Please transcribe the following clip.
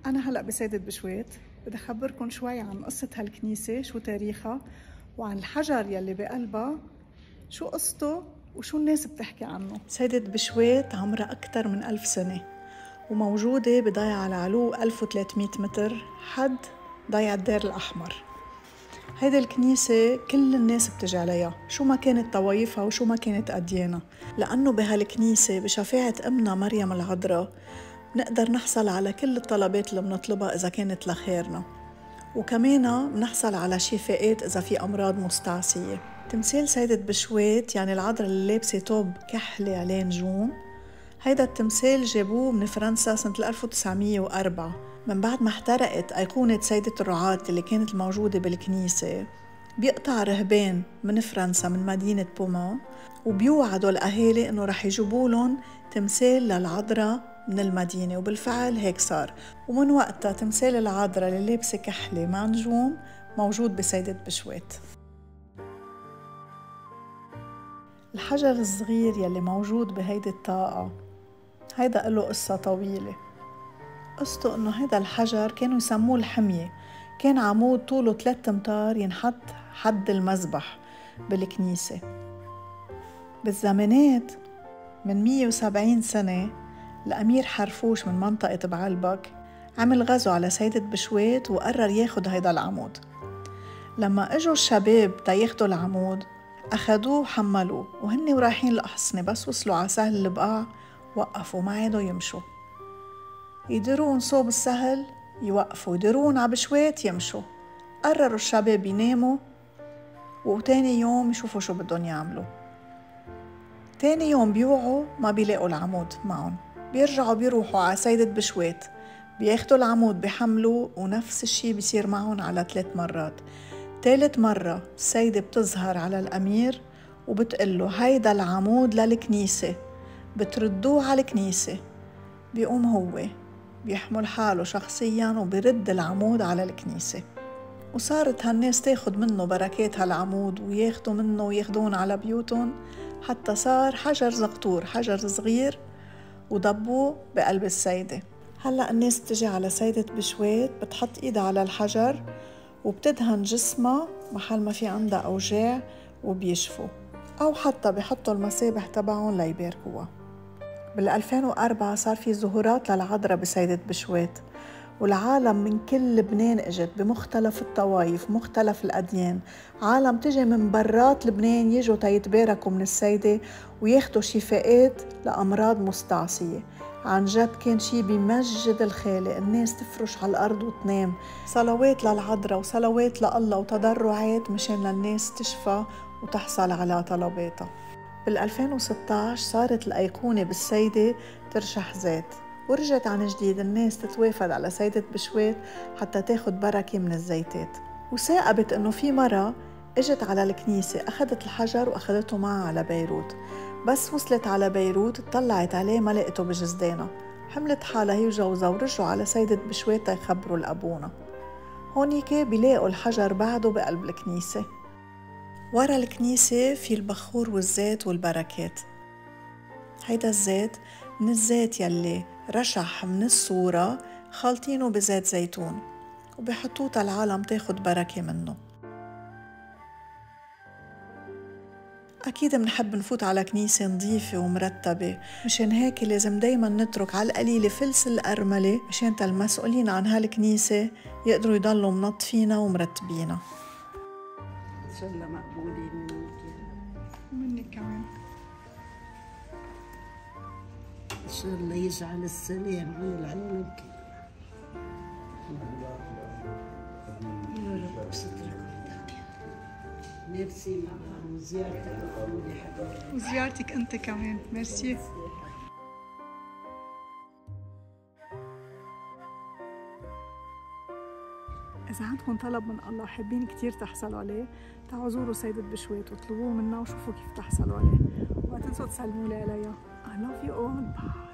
أنا هلأ بسيدة بشويت بدي أخبركن شوي عن قصة هالكنيسة، شو تاريخها، وعن الحجر يلي بقلبها شو قصته وشو الناس بتحكي عنه. سيدة بشويت عمرها أكثر من 1000 سنة وموجودة بضيعة العلو 1300 متر حد ضيعة الدير الأحمر. هيدي الكنيسة كل الناس بتجي عليها شو ما كانت طوايفها وشو ما كانت أديانها، لأنه بهالكنيسة بشفاعة أمنا مريم العذراء نقدر نحصل على كل الطلبات اللي بنطلبها إذا كانت لخيرنا، وكمان بنحصل على شفاءات إذا في أمراض مستعصية. تمثال سيدة بشويت يعني العذراء اللي لابسة توب كحلي عليه نجوم، هيدا التمثال جابوه من فرنسا سنة 1904 من بعد ما احترقت أيقونة سيدة الرعاة اللي كانت موجودة بالكنيسة. بيقطع رهبان من فرنسا من مدينة بوما وبيوعدوا الأهالي إنه رح يجيبوا لهم تمثال للعذراء من المدينة، وبالفعل هيك صار، ومن وقتها تمثال العذراء اللي لابسة كحلة مع نجوم موجود بسيدة بشويت. الحجر الصغير يلي موجود بهيدي الطاقة هيدا له قصة طويلة. قصته إنه هيدا الحجر كانوا يسموه الحمية، كان عمود طوله 3 أمتار ينحط حد المذبح بالكنيسة. بالزمانات من 170 سنة الأمير حرفوش من منطقة بعلبك عمل غزو على سيدة بشويت وقرر ياخد هيدا العمود. لما اجوا الشباب تاياخدوا العمود أخدوه وحملوه، وهن ورايحين الأحصنة بس وصلوا على سهل البقاع وقفوا ما عادوا يمشوا. يديرون صوب السهل يوقفوا، يديرون عبشويت يمشوا. قرروا الشباب يناموا وتاني يوم يشوفوا شو بدهم يعملوا. تاني يوم بيوعوا ما بيلاقوا العمود معهم، بيرجعوا بيروحوا على سيدة بشويت بياخدوا العمود بيحملوا، ونفس الشي بيصير معهم على 3 مرات. ثالث مرة السيدة بتظهر على الأمير وبتقله هيدا العمود للكنيسة، بتردوه على الكنيسة. بيقوم هو بيحمل حاله شخصيا وبيرد العمود على الكنيسة، وصارت هالناس تاخد منه بركات هالعمود وياخدوا منه وياخدون على بيوتهم، حتى صار حجر زقطور، حجر صغير، وضبوه بقلب السيدة. هلأ الناس تجي على سيدة بشويت بتحط ايدها على الحجر وبتدهن جسمها محل ما في عندها أوجاع وبيشفوا، أو حتى بيحطوا المسابح تبعهم ليباركوها. بال2004 صار في ظهورات للعذراء بسيدة بشويت، والعالم من كل لبنان اجت بمختلف الطوائف مختلف الأديان، عالم تجي من برات لبنان يجوا تيتباركوا من السيدة وياخدوا شفاءات لأمراض مستعصية. عن جد كان شي بمجد الخالق، الناس تفرش على الأرض وتنام، صلوات للعذراء وصلوات لله وتضرعات مشان الناس تشفى وتحصل على طلباتها. بال2016 صارت الأيقونة بالسيدة ترشح زيت، ورجعت عن جديد الناس تتوافد على سيدة بشويت حتى تاخد بركة من الزيتات. وثاقبت إنه في مرة اجت على الكنيسة أخذت الحجر وأخذته معها على بيروت، بس وصلت على بيروت اطلعت عليه ما لقيته بجزدانها، حملت حالها هي وجوزها ورجعوا على سيدة بشويت يخبروا لأبونا. هونيك بيلاقوا الحجر بعده بقلب الكنيسة. ورا الكنيسة في البخور والزيت والبركات. هيدا الزيت من الزيت يلي رشح من الصورة خالطينه بزيت زيتون وبيحطوه العالم تاخد بركة منه. أكيد منحب نفوت على كنيسة نظيفة ومرتبة، مشان هيك لازم دايما نترك على القليلة فلس الأرملة مشان المسؤولين عن هالكنيسة يقدروا يضلوا منظفينا ومرتبينا. إن شاء الله مقبولين منك منك كمان. إن شاء الله يجعل السلام على العالم كله يا رب. سترك ميرسي مدام، وزيارتك مقبولة حبيبتي. وزيارتك أنت كمان، ميرسي. إذا عندكم طلب من الله حابين كتير تحصلوا عليه، تعالوا زوروا سيدة بشويت واطلبوه منا وشوفوا كيف تحصلوا عليه، وما تنسوا تسلموا لي عليها. I love you all. Bye.